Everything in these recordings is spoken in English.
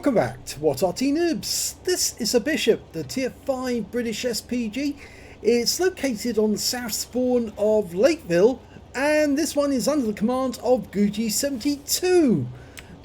Welcome back to What Arty Noobs. This is a Bishop, the Tier 5 British SPG. It's located on the south spawn of Lakeville, and this one is under the command of Gucci72.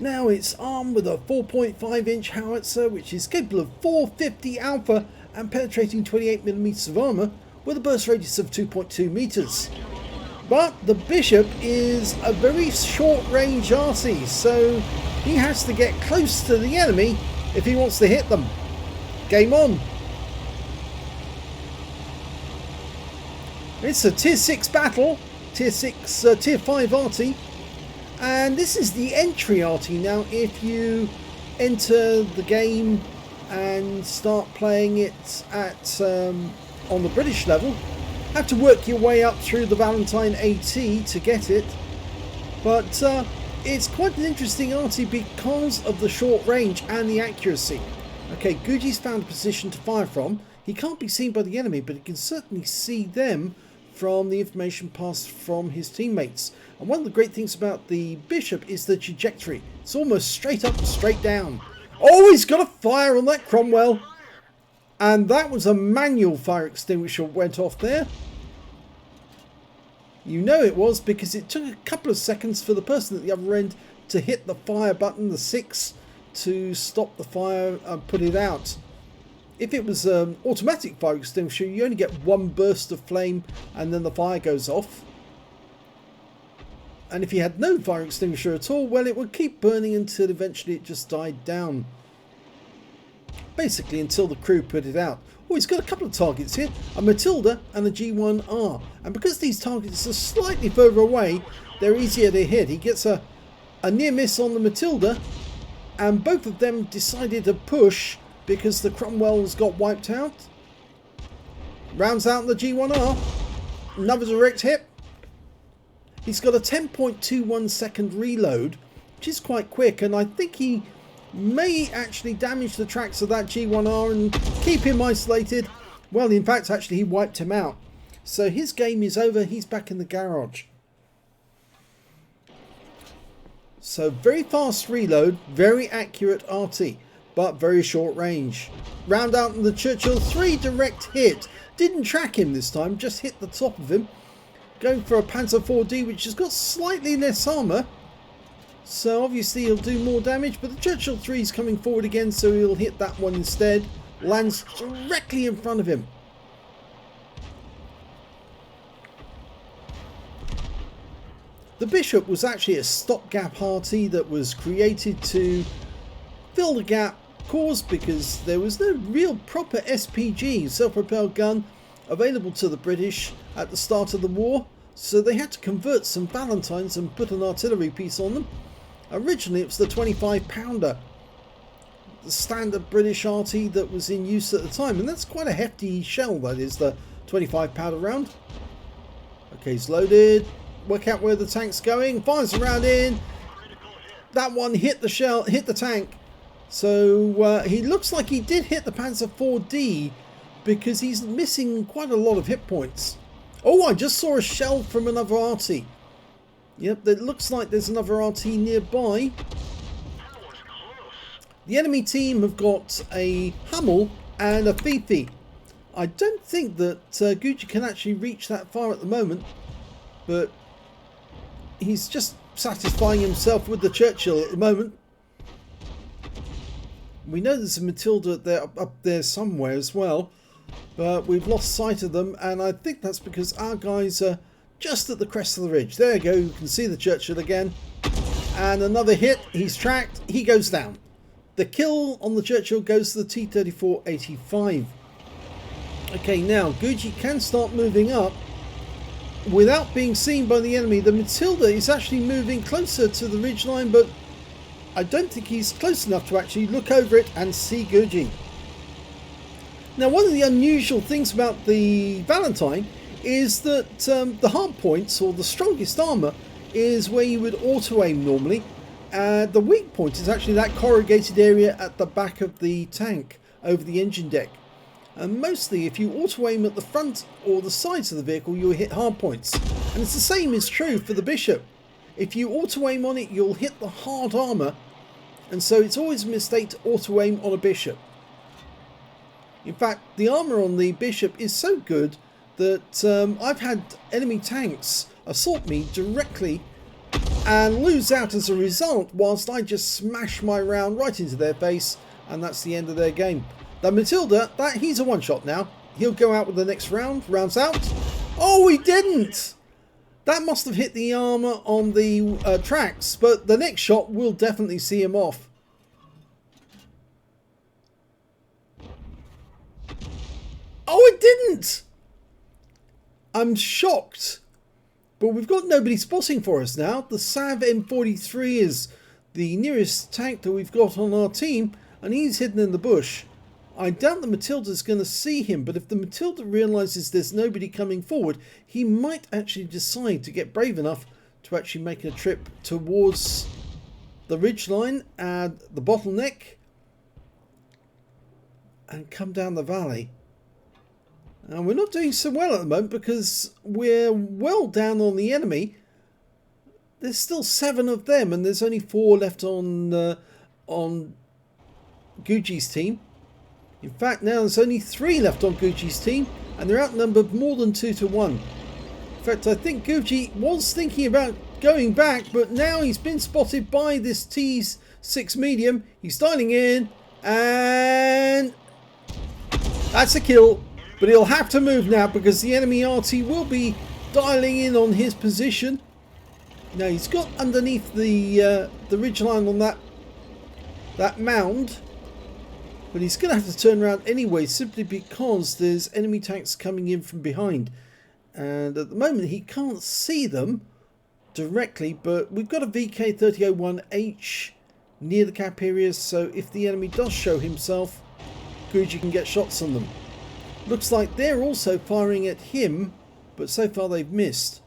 Now it's armed with a 4.5-inch howitzer, which is capable of 450 alpha and penetrating 28mm of armour with a burst radius of 2.2 meters. But the Bishop is a very short-range Arty, so he has to get close to the enemy if he wants to hit them. Game on. It's a Tier 6 battle, Tier 5 Arty, and this is the entry Arty. Now, if you enter the game and start playing it at on the British level, have to work your way up through the Valentine AT to get it, but it's quite an interesting Arty because of the short range and the accuracy. Okay, Gucci's found a position to fire from. He can't be seen by the enemy, but he can certainly see them from the information passed from his teammates. And one of the great things about the Bishop is the trajectory. It's almost straight up and straight down. Oh, he's got a fire on that Cromwell. And that was a manual fire extinguisher went off there. You know it was because it took a couple of seconds for the person at the other end to hit the fire button, the 6, to stop the fire and put it out. If it was an automatic fire extinguisher, you only get one burst of flame and then the fire goes off. And if you had no fire extinguisher at all, well, it would keep burning until eventually it just died down. Basically until the crew put it out. Oh, he's got a couple of targets here, a Matilda and a G1R. And because these targets are slightly further away, they're easier to hit. He gets a near miss on the Matilda, and both of them decided to push because the Cromwells got wiped out. Rounds out the G1R. Another direct hit. He's got a 10.21 second reload, which is quite quick, and I think he may actually damage the tracks of that G1R and keep him isolated. Well, in fact, actually he wiped him out. So his game is over. He's back in the garage. So very fast reload, very accurate Arty, but very short range. Round out in the Churchill, 3 direct hit. Didn't track him this time, just hit the top of him. Going for a Panzer 4D, which has got slightly less armour. So obviously he'll do more damage, but the Churchill 3 is coming forward again, so he'll hit that one instead. Lands directly in front of him. The Bishop was actually a stopgap Arty that was created to fill the gap caused because there was no real proper SPG, self-propelled gun, available to the British at the start of the war, so they had to convert some Valentines and put an artillery piece on them. Originally it was the 25-pounder, the standard British Arty that was in use at the time, and that's quite a hefty shell, that is, the 25-pounder round. Okay, he's loaded. Work out where the tank's going. Fires the round in. That one hit the shell, hit the tank. So he looks like he did hit the Panzer 4D because he's missing quite a lot of hit points. Oh, I just saw a shell from another Arty. Yep, it looks like there's another Arty nearby. The enemy team have got a Hummel and a Fifi. I don't think that Gucci can actually reach that far at the moment, but he's just satisfying himself with the Churchill at the moment. We know there's a Matilda there, up there somewhere as well, but we've lost sight of them, and I think that's because our guys are just at the crest of the ridge. There you go, you can see the Churchill again. And another hit, he's tracked, he goes down. The kill on the Churchill goes to the T-34-85. Okay, now Gucci can start moving up without being seen by the enemy. The Matilda is actually moving closer to the ridgeline, but I don't think he's close enough to actually look over it and see Gucci. Now, one of the unusual things about the Valentine is that the hard points, or the strongest armour, is where you would auto-aim normally. The weak point is actually that corrugated area at the back of the tank over the engine deck. And mostly if you auto-aim at the front or the sides of the vehicle, you'll hit hard points. And it's the same is true for the Bishop. If you auto-aim on it, you'll hit the hard armour and so it's always a mistake to auto-aim on a bishop. In fact, the armour on the bishop is so good that I've had enemy tanks assault me directly and lose out as a result, whilst I just smash my round right into their face, and that's the end of their game. Now Matilda, he's a one-shot now. He'll go out with the next round. Rounds out. Oh, he didn't! That must have hit the armour on the tracks, but the next shot will definitely see him off. Oh, it didn't! I'm shocked. But we've got nobody spotting for us now. The Sav M43 is the nearest tank that we've got on our team, and he's hidden in the bush. I doubt the Matilda's going to see him, but if the Matilda realises there's nobody coming forward, he might actually decide to get brave enough to actually make a trip towards the ridgeline and the bottleneck and come down the valley. And we're not doing so well at the moment because we're well down on the enemy. There's still 7 of them, and there's only 4 left on Gucci's team. In fact, now there's only 3 left on Gucci's team, and they're outnumbered more than 2 to 1. In fact, I think Gucci was thinking about going back, but now he's been spotted by this T6 medium. He's dialing in, and that's a kill. But he'll have to move now because the enemy Arty will be dialing in on his position. Now he's got underneath the ridgeline on that mound. But he's going to have to turn around anyway, simply because there's enemy tanks coming in from behind. And at the moment he can't see them directly, but we've got a VK3001H near the cap area, so if the enemy does show himself, Gucci can get shots on them. Looks like they're also firing at him, but so far they've missed.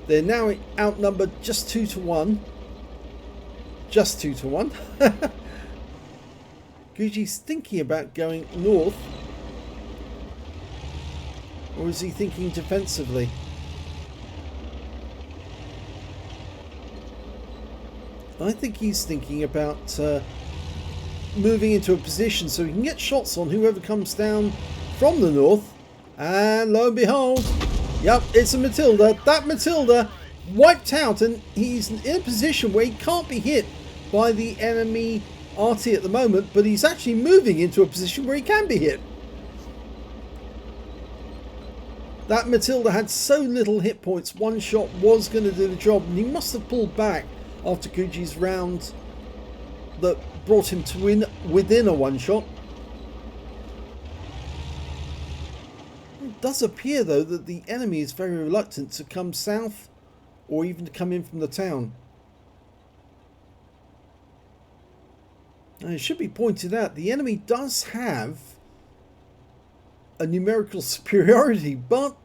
They're now outnumbered just 2 to 1. Just 2 to 1. Gucci's thinking about going north. Or is he thinking defensively? I think he's thinking about moving into a position so he can get shots on whoever comes down from the north. And lo and behold, yep, it's a Matilda. That Matilda wiped out, and he's in a position where he can't be hit by the enemy Arty at the moment, but he's actually moving into a position where he can be hit. That Matilda had so little hit points, one shot was going to do the job, and he must have pulled back after Gucci's round that brought him to win within a one shot. It does appear though that the enemy is very reluctant to come south or even to come in from the town. And it should be pointed out, the enemy does have a numerical superiority, but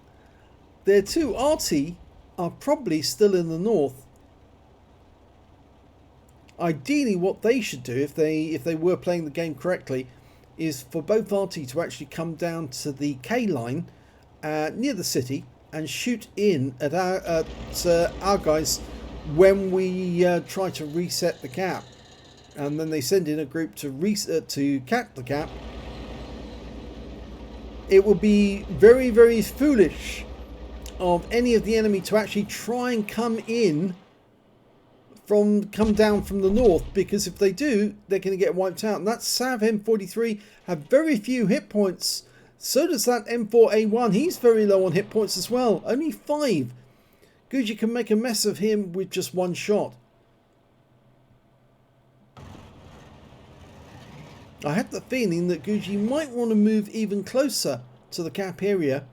their 2 Arty are probably still in the north. Ideally what they should do, if they were playing the game correctly, is for both Arty to actually come down to the K line near the city and shoot in at our guys when we try to reset the cap, and then they send in a group to cap the cap. It would be very, very foolish of any of the enemy to actually try and come down from the north, because if they do, they're going to get wiped out. And that Sav M43 have very few hit points. So does that M4A1. He's very low on hit points as well. Only 5. Gucci can make a mess of him with just one shot. I have the feeling that Gucci might want to move even closer to the cap area.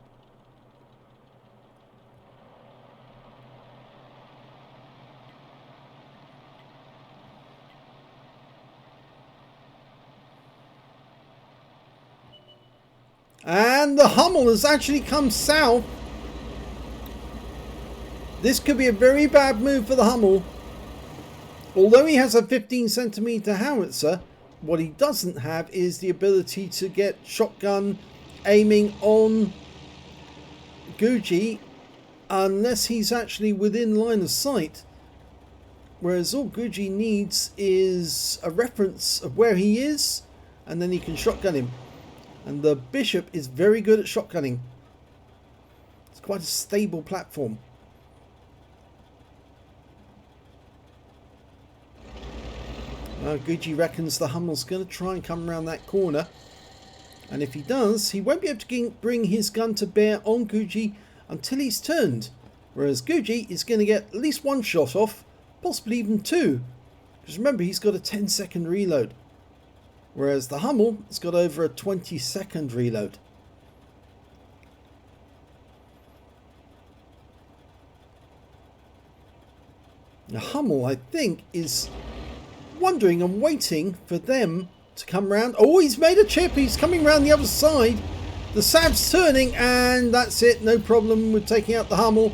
And the Hummel has actually come south. This could be a very bad move for the Hummel. Although he has a 15cm howitzer, what he doesn't have is the ability to get shotgun aiming on Gucci unless he's actually within line of sight. Whereas all Guji needs is a reference of where he is, and then he can shotgun him. And the Bishop is very good at shotgunning. It's quite a stable platform. Guji reckons the Hummel's going to try and come around that corner. And if he does, he won't be able to bring his gun to bear on Guji until he's turned. Whereas Guji is going to get at least one shot off, possibly even two. Because remember, he's got a 10-second reload. Whereas the Hummel has got over a 20-second reload. The Hummel, I think, is wondering and waiting for them to come round. Oh, he's made a chip. He's coming round the other side. The Sab's turning, and that's it. No problem with taking out the Hummel.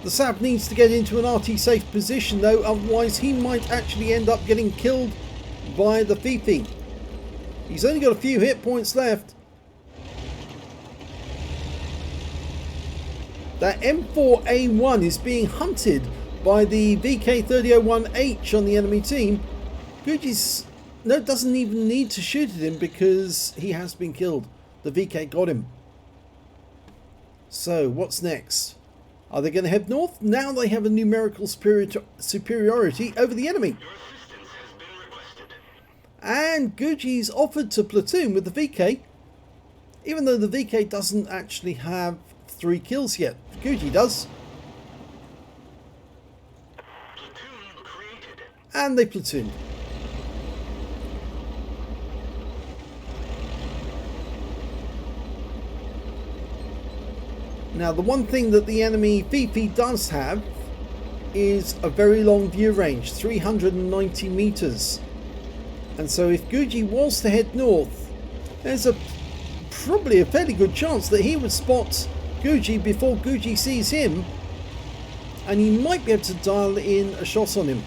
The Sab needs to get into an Arty safe position, though. Otherwise, he might actually end up getting killed by the Fifi. He's only got a few hit points left. That M4A1 is being hunted by the VK3001H on the enemy team. Guji's doesn't even need to shoot at him because he has been killed. The VK got him. So what's next? Are they going to head north? Now they have a numerical superiority over the enemy. And Guji's offered to platoon with the VK, even though the VK doesn't actually have 3 kills yet. Guji does. And they platooned. Now the one thing that the enemy Fifi does have is a very long view range, 390 meters. And so if Guji was to head north, there's probably a fairly good chance that he would spot Guji before Guji sees him, and he might be able to dial in a shot on him.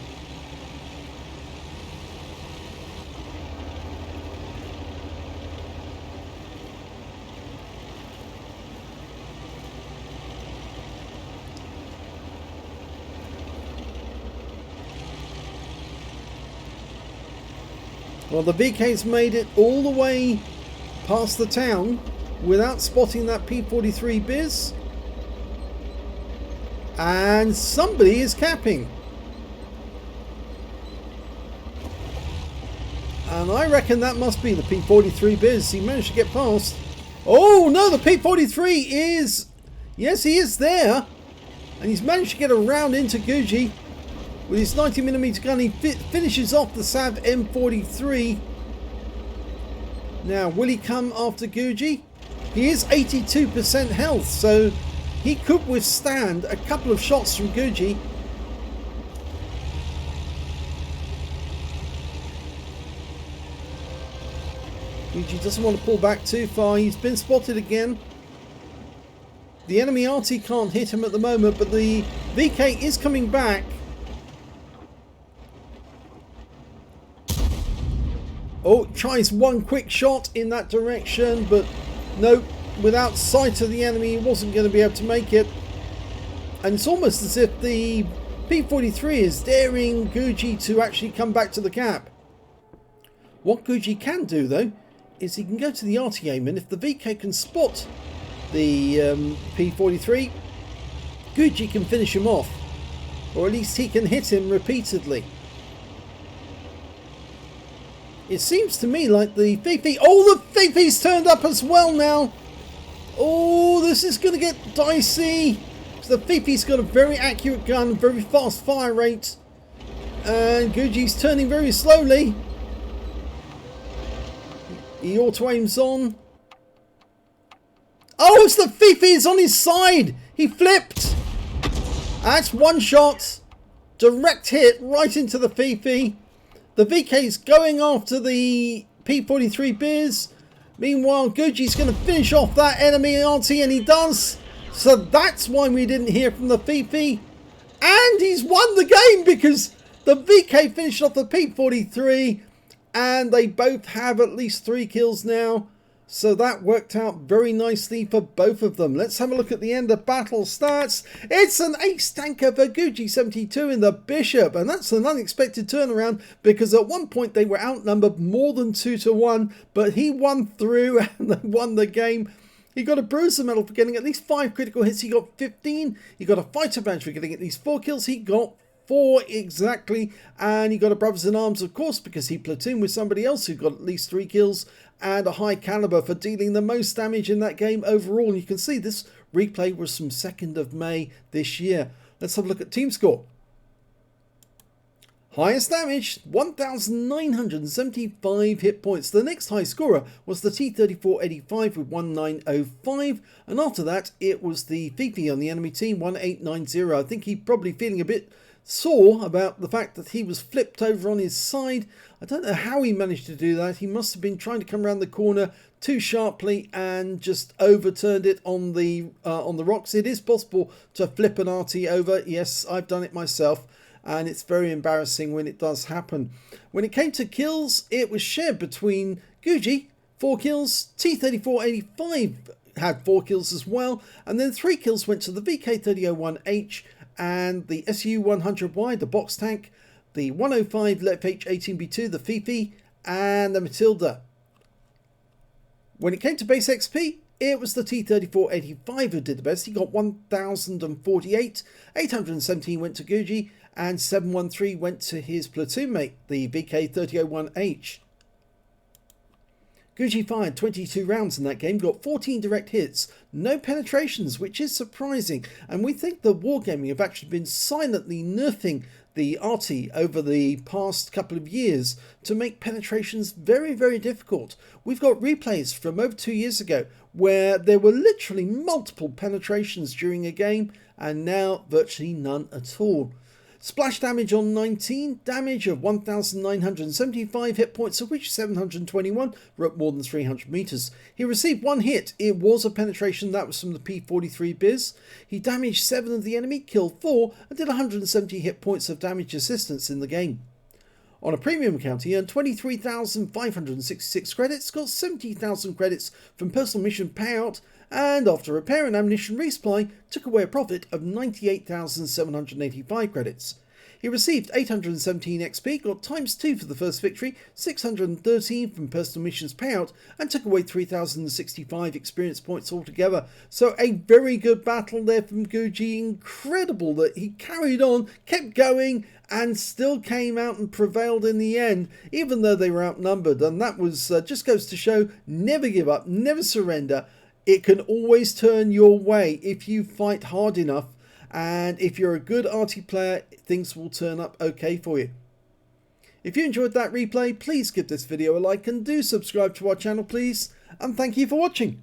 Well, the VK's made it all the way past the town without spotting that P43 Biz. And somebody is capping. And I reckon that must be the P43 Biz. He managed to get past. Oh no, the P43 is... Yes, he is there. And he's managed to get around into Guji. With his 90mm gun, he finishes off the Sav M43. Now, will he come after Guji? He is 82% health, so he could withstand a couple of shots from Guji. Guji doesn't want to pull back too far. He's been spotted again. The enemy Arty can't hit him at the moment, but the VK is coming back. Oh, tries one quick shot in that direction, but no, without sight of the enemy, he wasn't going to be able to make it. And it's almost as if the P43 is daring Guji to actually come back to the cap. What Guji can do, though, is he can go to the Arty aim, and if the VK can spot the P43, Guji can finish him off. Or at least he can hit him repeatedly. It seems to me like the Fifi... Oh, the Fifi's turned up as well now. Oh, this is going to get dicey. So the Fifi's got a very accurate gun, very fast fire rate. And Guji's turning very slowly. He auto-aims on. Oh, it's the Fifi's on his side. He flipped. That's one shot. Direct hit right into the Fifi. The VK's going after the P43 Biz. Meanwhile, Guji's going to finish off that enemy Arty, and he does. So that's why we didn't hear from the Fifi. And he's won the game because the VK finished off the P43. And they both have at least 3 kills now. So that worked out very nicely for both of them. Let's have a look at the end of battle stats. It's an ace tanker for Gucci72 in the Bishop, and that's an unexpected turnaround because at one point they were outnumbered more than 2-1, but he won through and they won the game. He got a Bruiser medal for getting at least 5 critical hits. He got 15. He got a fighter badge for getting at least 4 kills. He got 4 exactly, and he got a Brothers in Arms, of course, because he platooned with somebody else who got at least 3 kills, and a high caliber for dealing the most damage in that game overall. And you can see this replay was from 2nd of May this year. Let's have a look at team score. Highest damage, 1,975 hit points. The next high scorer was the T3485 with 1905, and after that it was the Fifi on the enemy team, 1890. I think he's probably feeling a bit sore about the fact that he was flipped over on his side. I don't know how he managed to do that. He must have been trying to come around the corner too sharply and just overturned it on the rocks. It is possible to flip an Arty over. Yes, I've done it myself, and it's very embarrassing when it does happen. When it came to kills, it was shared between Gucci, 4 kills, T3485 had 4 kills as well, and then 3 kills went to the VK3001H and the SU100Y, the box tank, the 105 LFH18B2, the Fifi, and the Matilda. When it came to base XP, it was the T3485 who did the best. He got 1,048, 817 went to Gucci, and 713 went to his platoon mate, the VK3001H. Gucci fired 22 rounds in that game, got 14 direct hits, no penetrations, which is surprising, and we think the Wargaming have actually been silently nerfing the Arty over the past couple of years to make penetrations very, very difficult. We've got replays from over 2 years ago where there were literally multiple penetrations during a game, and now virtually none at all. Splash damage on 19, damage of 1,975 hit points, of which 721 were at more than 300 meters. He received 1 hit. It was a penetration. That was from the P43 Biz. He damaged 7 of the enemy, killed 4, and did 170 hit points of damage assistance in the game. On a premium account, he earned 23,566 credits, got 70,000 credits from personal mission payout, and after repair and ammunition resupply, took away a profit of 98,785 credits. He received 817 XP, got ×2 for the first victory, 613 from personal missions payout, and took away 3,065 experience points altogether. So a very good battle there from Gucci. Incredible that he carried on, kept going, and still came out and prevailed in the end, even though they were outnumbered. And that was just goes to show, never give up, never surrender. It can always turn your way if you fight hard enough. And if you're a good Arty player, things will turn up okay for you. If you enjoyed that replay, please give this video a like and do subscribe to our channel, please. And thank you for watching.